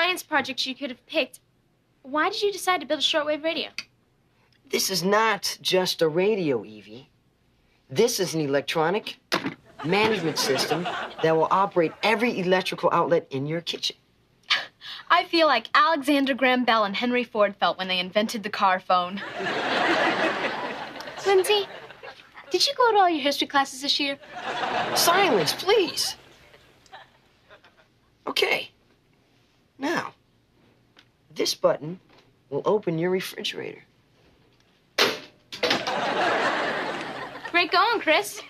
science project you could have picked. Why did you decide to build a shortwave radio? This is not just a radio, Evie. This is an electronic management system that will operate every electrical outlet in your kitchen. I feel like Alexander Graham Bell and Henry Ford felt when they invented the car phone. Lindsay, did you go to all your history classes this year? Silence, please. Okay. Now, this button will open your refrigerator. Great going, Chris.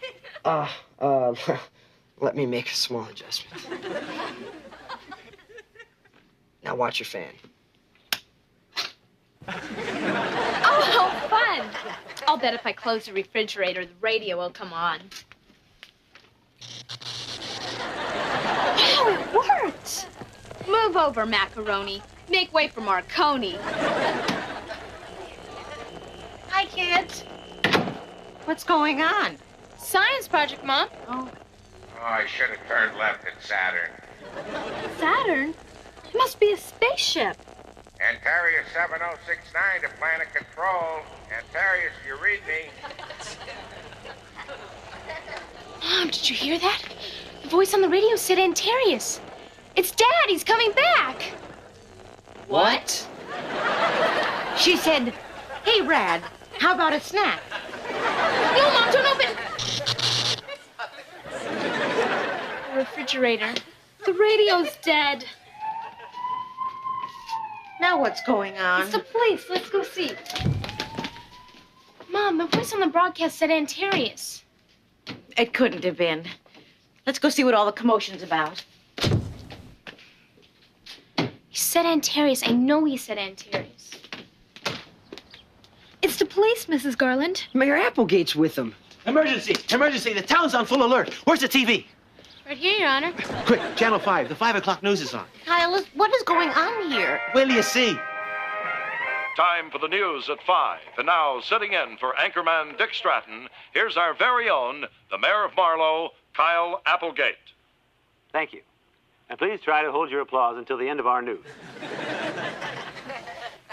Let me make a small adjustment. Now watch your fan. Oh, how fun. I'll bet if I close the refrigerator, the radio will come on. Wow, it worked. Move over, macaroni. Make way for Marconi. Hi, kids. What's going on? Science project, Mom. Oh. Oh, I should have turned left at Saturn. Saturn? It must be a spaceship. Antarius 7069 to planet control. Antarius, you read me? Mom, did you hear that? The voice on the radio said Antarius. It's Dad. He's coming back. What? She said, hey, Rad, how about a snack? No, Mom, don't open. The refrigerator. The radio's dead. Now what's going on? It's the police. Let's go see. Mom, the voice on the broadcast said Antarius. It couldn't have been. Let's go see what all the commotion's about. He said Antarius. I know he said Antarius. It's the police, Mrs. Garland. Mayor Applegate's with them. Emergency! Emergency! The town's on full alert. Where's the TV? Right here, Your Honor. Quick, Channel 5. The 5 o'clock news is on. Kyle, what is going on here? Wait till you see. Time for the news at 5. And now, sitting in for anchorman Dick Stratton, here's our very own, the Mayor of Marlow, Kyle Applegate. Thank you. And please try to hold your applause until the end of our news.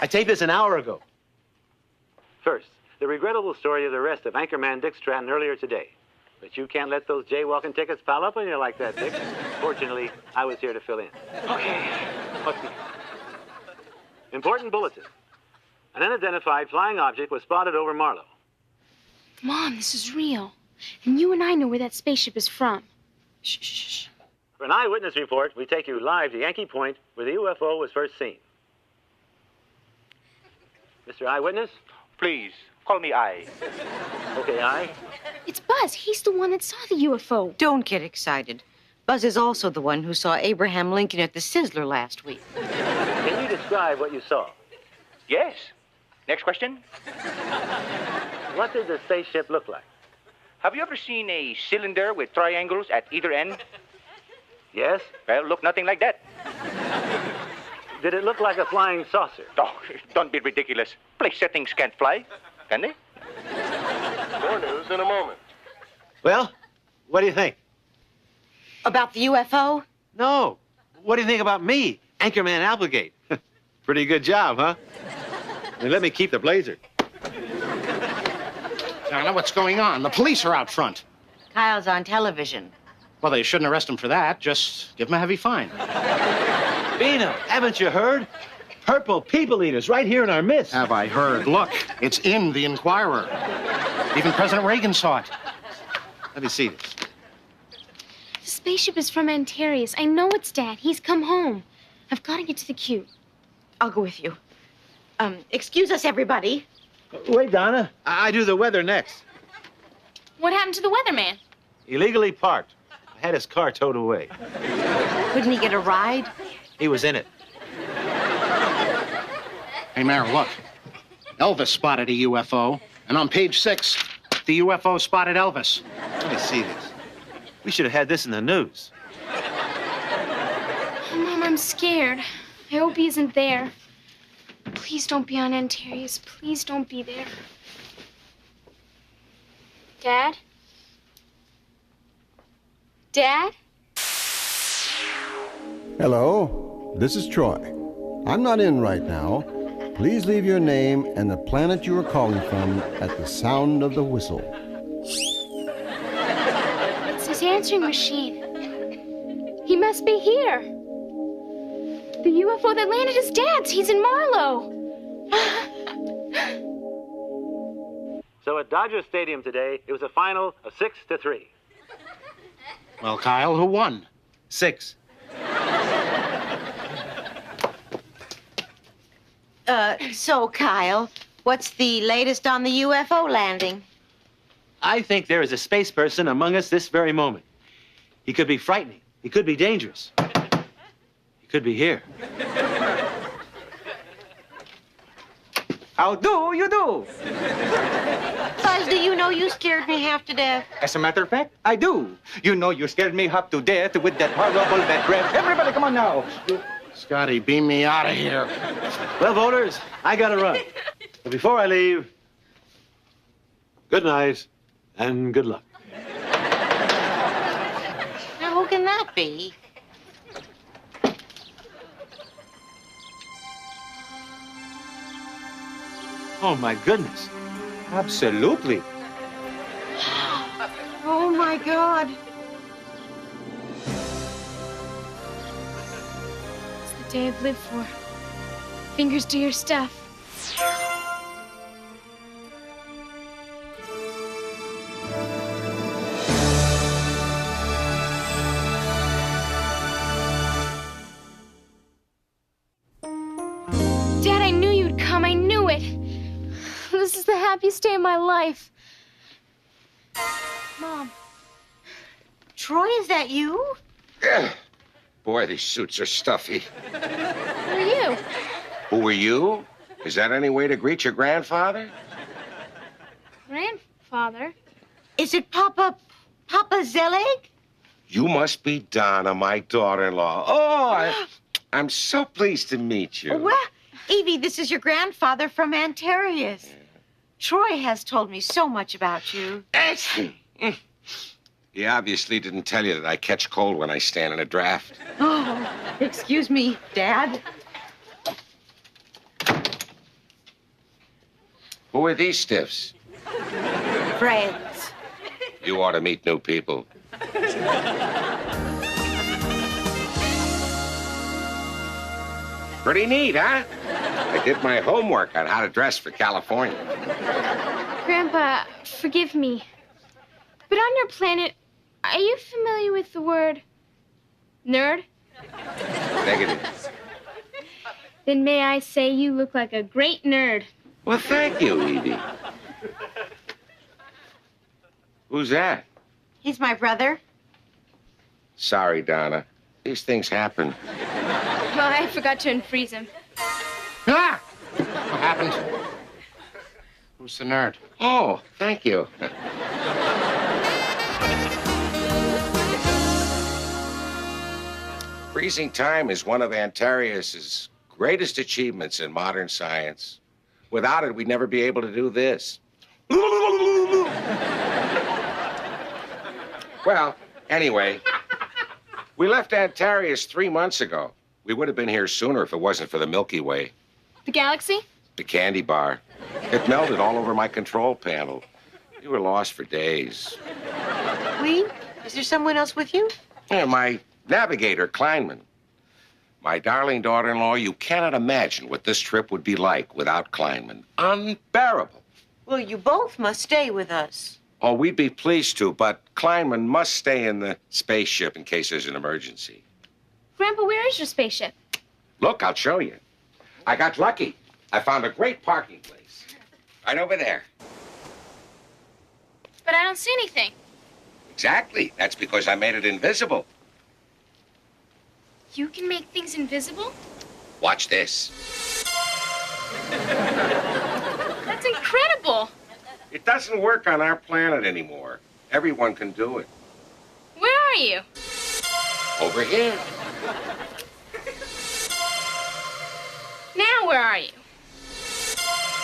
I taped this an hour ago. First, the regrettable story of the arrest of anchorman Dick Stratton earlier today. But you can't let those jaywalking tickets pile up on you like that, Dick. Fortunately, I was here to fill in. Okay. What's next? Important bulletin. An unidentified flying object was spotted over Marlow. Mom, this is real. And you and I know where that spaceship is from. Shh, shh, shh. For an eyewitness report, we take you live to Yankee Point, where the UFO was first seen. Mr. Eyewitness? Please, call me I. Okay, I. It's Buzz. He's the one that saw the UFO. Don't get excited. Buzz is also the one who saw Abraham Lincoln at the Sizzler last week. Can you describe what you saw? Yes. Next question. What did the spaceship look like? Have you ever seen a cylinder with triangles at either end? Yes? Well, look nothing like that. Did it look like a flying saucer? Oh, don't be ridiculous. Place settings can't fly, can they? More news in a moment. Well, what do you think? About the UFO? No. What do you think about me, Anchorman Applegate? Pretty good job, huh? And let me keep the blazer. Donna, what's going on? The police are out front. Kyle's on television. Well, they shouldn't arrest him for that. Just give him a heavy fine. Bina, haven't you heard? Purple people eaters right here in our midst. Have I heard? Look, it's in the Inquirer. Even President Reagan saw it. Let me see this. The spaceship is from Antarius. I know it's Dad. He's come home. I've got to get to the queue. I'll go with you. Excuse us, everybody. Wait, Donna. I do the weather next. What happened to the weatherman? Illegally parked. Had his car towed away. Couldn't he get a ride? He was in it. Hey, Mayor, look. Elvis spotted a UFO, and on page 6, the UFO spotted Elvis. Let me see this. We should have had this in the news. Oh, Mom, I'm scared. I hope he isn't there. Please don't be on Antarius. Please don't be there. Dad? Dad? Hello. This is Troy. I'm not in right now. Please leave your name and the planet you are calling from at the sound of the whistle. It's his answering machine. He must be here. The UFO that landed is Dad's. He's in Marlow. So at Dodger Stadium today, it was a final of 6-3. Well, Kyle, who won? 6. So, Kyle, what's the latest on the UFO landing? I think there is a space person among us this very moment. He could be frightening. He could be dangerous. He could be here. How do you do? Buzz, do you know you scared me half to death? As a matter of fact, I do. You know you scared me half to death with that horrible, that breath. Everybody, come on now. Scotty, beam me out of here. Well, voters, I gotta run. But before I leave, good night and good luck. Now, who can that be? Oh, my goodness. Absolutely. Oh, my God. It's the day I've lived for. Fingers do your stuff. Dad, I knew you'd come. I knew it. This is the happiest day of my life. Mom. Troy, is that you? Boy, these suits are stuffy. Who are you? Who are you? Is that any way to greet your grandfather? Grandfather? Is it Papa Zelig? You must be Donna, my daughter-in-law. Oh, I'm so pleased to meet you. Well, Evie, this is your grandfather from Antarius. Troy has told me so much about you. He obviously didn't tell you that I catch cold when I stand in a draft. Oh, excuse me, Dad. Who are these stiffs? Friends. You ought to meet new people. Pretty neat, huh? I did my homework on how to dress for California. Grandpa, forgive me. But on your planet, are you familiar with the word nerd? Negative. Then may I say you look like a great nerd. Well, thank you, Evie. Who's that? He's my brother. Sorry, Donna. These things happen. Well, I forgot to unfreeze him. Ah! What happened? Who's the nerd? Oh, thank you. Freezing time is one of Antarius's greatest achievements in modern science. Without it, we'd never be able to do this. Well, anyway, we left Antarius 3 months ago. We would have been here sooner if it wasn't for the Milky Way. The galaxy? The candy bar. It melted all over my control panel. We were lost for days. We? Is there someone else with you? Yeah, my navigator, Kleinman. My darling daughter-in-law, you cannot imagine what this trip would be like without Kleinman. Unbearable. Well, you both must stay with us. Oh, we'd be pleased to, but Kleinman must stay in the spaceship in case there's an emergency. Grandpa, where is your spaceship? Look, I'll show you. I got lucky. I found a great parking place. Right over there. But I don't see anything. Exactly. That's because I made it invisible. You can make things invisible? Watch this. That's incredible. It doesn't work on our planet anymore. Everyone can do it. Where are you? Over here. Now where are you?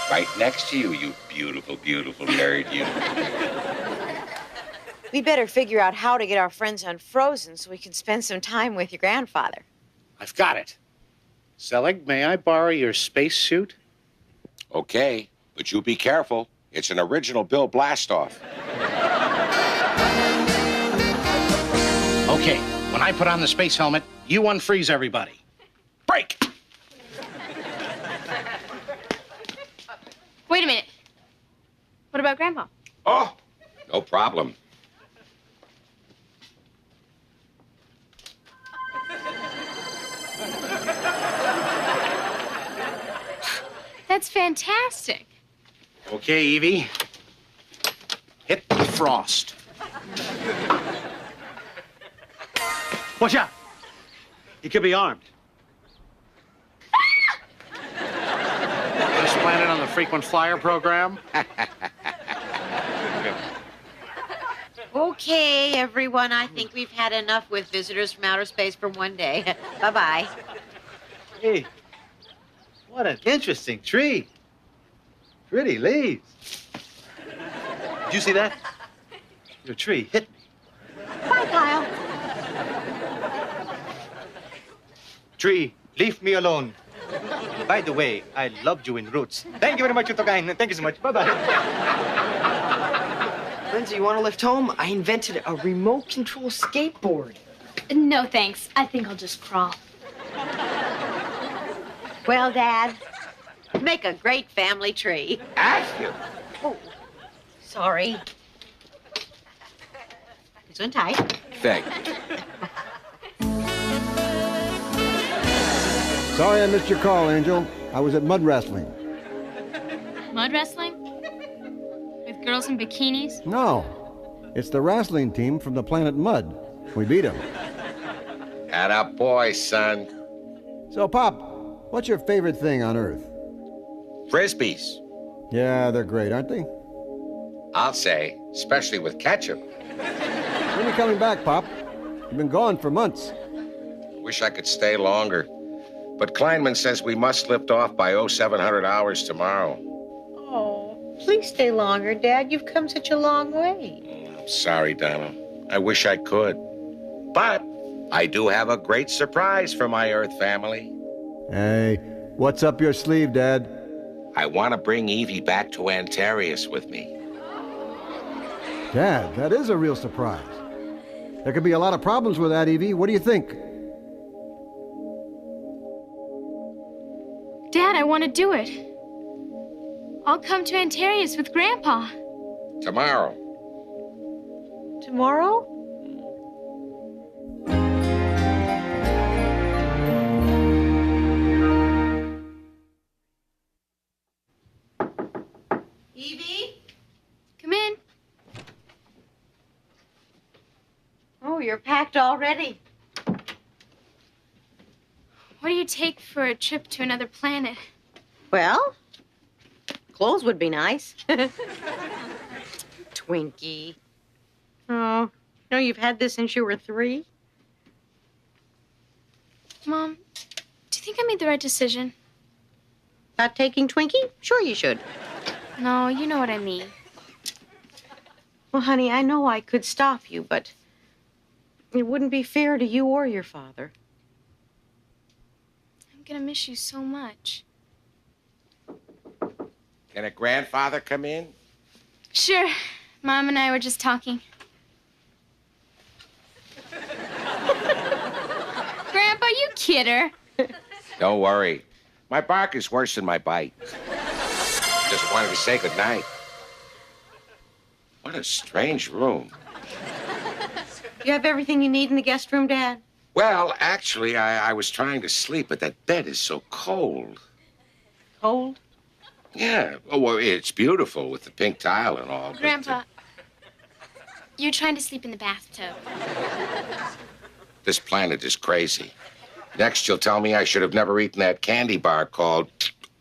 Right next to you, you beautiful, beautiful nerd, you. We better figure out how to get our friends unfrozen so we can spend some time with your grandfather. I've got it. Zelig, may I borrow your spacesuit? Okay, but you be careful. It's an original Bill Blastoff. Okay, when I put on the space helmet, you unfreeze everybody. Break! Wait a minute. What about Grandpa? Oh, no problem. That's fantastic. Okay, Evie. Hit the frost. Watch out! He could be armed. First planet on the frequent flyer program. Okay, everyone, I think we've had enough with visitors from outer space for one day. Bye-bye. Hey, what an interesting tree. Pretty leaves. Did you see that? Your tree hit me. Bye, Kyle. Tree, leave me alone. By the way, I loved you in Roots. Thank you very much, Utogain. Thank you so much. Bye-bye. Lindsay, you want to lift home? I invented a remote control skateboard. No, thanks. I think I'll just crawl. Well, Dad, make a great family tree. Ask you. Oh, sorry. This one tight. Thank you. Sorry I missed your call, Angel. I was at mud wrestling. Mud wrestling? With girls in bikinis? No, it's the wrestling team from the planet Mud. We beat them. Atta boy, son. So, Pop, what's your favorite thing on Earth? Frisbees. Yeah, they're great, aren't they? I'll say, especially with ketchup. When are you coming back, Pop? You've been gone for months. Wish I could stay longer. But Kleinman says we must lift off by 0700 hours tomorrow. Oh, please stay longer, Dad. You've come such a long way. I'm sorry, Donna. I wish I could. But I do have a great surprise for my Earth family. Hey, what's up your sleeve, Dad? I want to bring Evie back to Antarius with me. Dad, that is a real surprise. There could be a lot of problems with that, Evie. What do you think? Dad, I want to do it. I'll come to Antarius with Grandpa. Tomorrow. Tomorrow? Evie? Come in. Oh, you're packed already. What do you take for a trip to another planet? Well, clothes would be nice. Twinkie. Oh, no, you've had this since you were 3? Mom, do you think I made the right decision? Not taking Twinkie? Sure you should. No, you know what I mean. Well, honey, I know I could stop you, but it wouldn't be fair to you or your father. I'm gonna miss you so much. Can a grandfather come in? Sure. Mom and I were just talking. Grandpa, you kidder. Don't worry. My bark is worse than my bite. Just wanted to say goodnight. What a strange room. You have everything you need in the guest room, Dad? Well, actually, I was trying to sleep, but that bed is so cold. Cold? Yeah. Oh, well, it's beautiful with the pink tile and all. but, Grandpa, you're trying to sleep in the bathtub. this planet is crazy. Next, you'll tell me I should have never eaten that candy bar called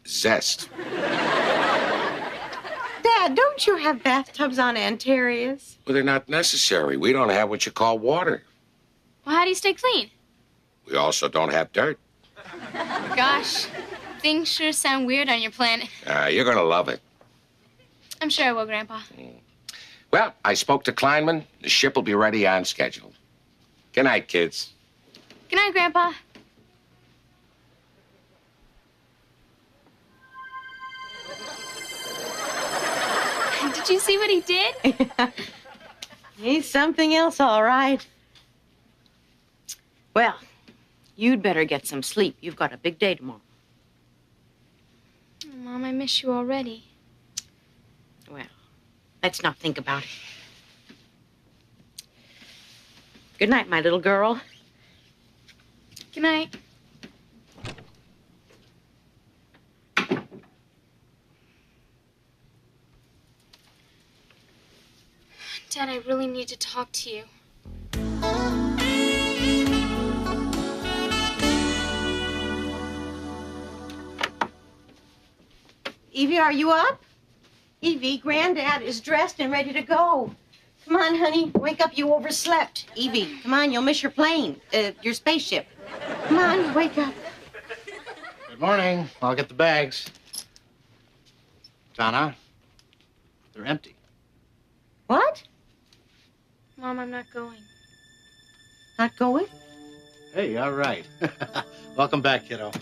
Zest. Dad, don't you have bathtubs on Antarius? Well, they're not necessary. We don't have what you call water. Well, how do you stay clean? We also don't have dirt. Gosh, things sure sound weird on your planet. You're going to love it. I'm sure I will, Grandpa. Well, I spoke to Kleinman. The ship will be ready on schedule. Good night, kids. Good night, Grandpa. you see what he did? He's something else, all right. Well, you'd better get some sleep. You've got a big day tomorrow. Oh, Mom, I miss you already. Well, let's not think about it. Good night, my little girl. Good night. Dad, I really need to talk to you. Evie, are you up? Evie, Granddad is dressed and ready to go. Come on, honey. Wake up. You overslept. Evie, come on. You'll miss your plane. Your spaceship. Come on, wake up. Good morning. I'll get the bags. Donna, they're empty. What? Mom, I'm not going. Not going? Hey, all right. Welcome back, kiddo.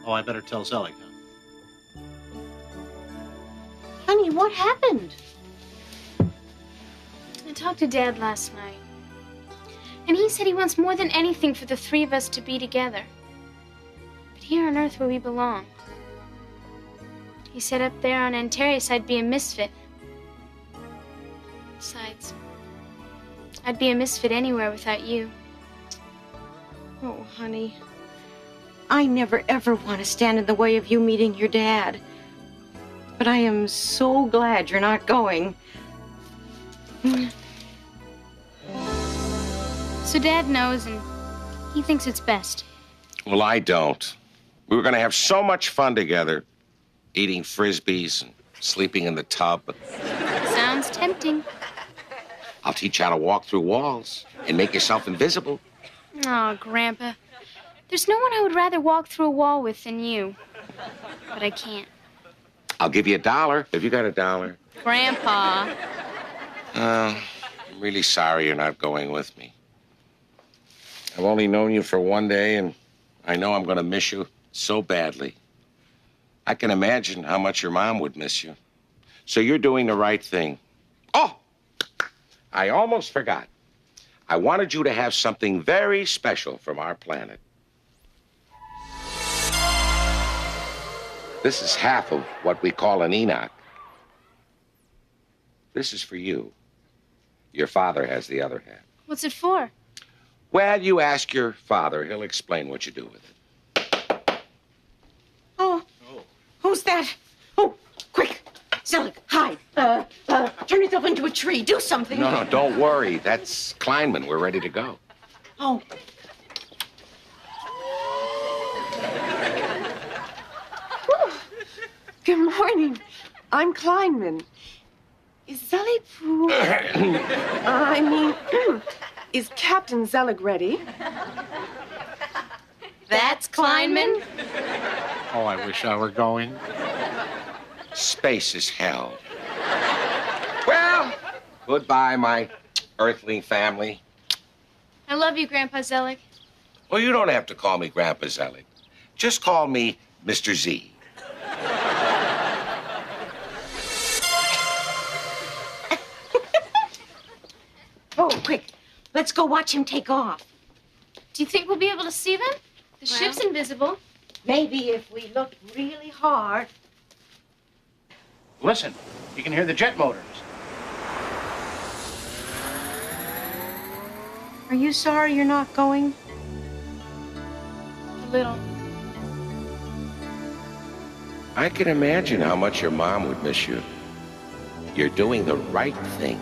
Oh, I better tell Zelig, huh? Honey, what happened? I talked to Dad last night. And he said he wants more than anything for the three of us to be together. But here on Earth where we belong. He said up there on Antares I'd be a misfit. Besides, I'd be a misfit anywhere without you. Oh, honey. I never, ever want to stand in the way of you meeting your dad. But I am so glad you're not going. So Dad knows, and he thinks it's best. Well, I don't. We were going to have so much fun together, eating Frisbees and sleeping in the tub. Sounds tempting. I'll teach you how to walk through walls and make yourself invisible. Oh, Grandpa. There's no one I would rather walk through a wall with than you. But I can't. I'll give you $1 if you got $1. Grandpa. I'm really sorry you're not going with me. I've only known you for one day, and I know I'm going to miss you so badly. I can imagine how much your mom would miss you. So you're doing the right thing. Oh, I almost forgot. I wanted you to have something very special from our planet. This is half of what we call an Enoch. This is for you. Your father has the other half. What's it for? Well, you ask your father. He'll explain what you do with it. Oh. Who's that? Oh, quick. Zelig, hide. Turn yourself into a tree. Do something. No, don't worry. That's Kleinman. We're ready to go. Oh. Good morning. I'm Kleinman. Is Zelig Pooh... is Captain Zelig ready? That's Kleinman? Oh, I wish I were going. Space is hell. Well, goodbye, my earthling family. I love you, Grandpa Zelig. Well, you don't have to call me Grandpa Zelig. Just call me Mr. Z. Oh, quick. Let's go watch him take off. Do you think we'll be able to see them? The ship's invisible. Maybe if we look really hard. Listen, you can hear the jet motors. Are you sorry you're not going? A little. I can imagine how much your mom would miss you. You're doing the right thing.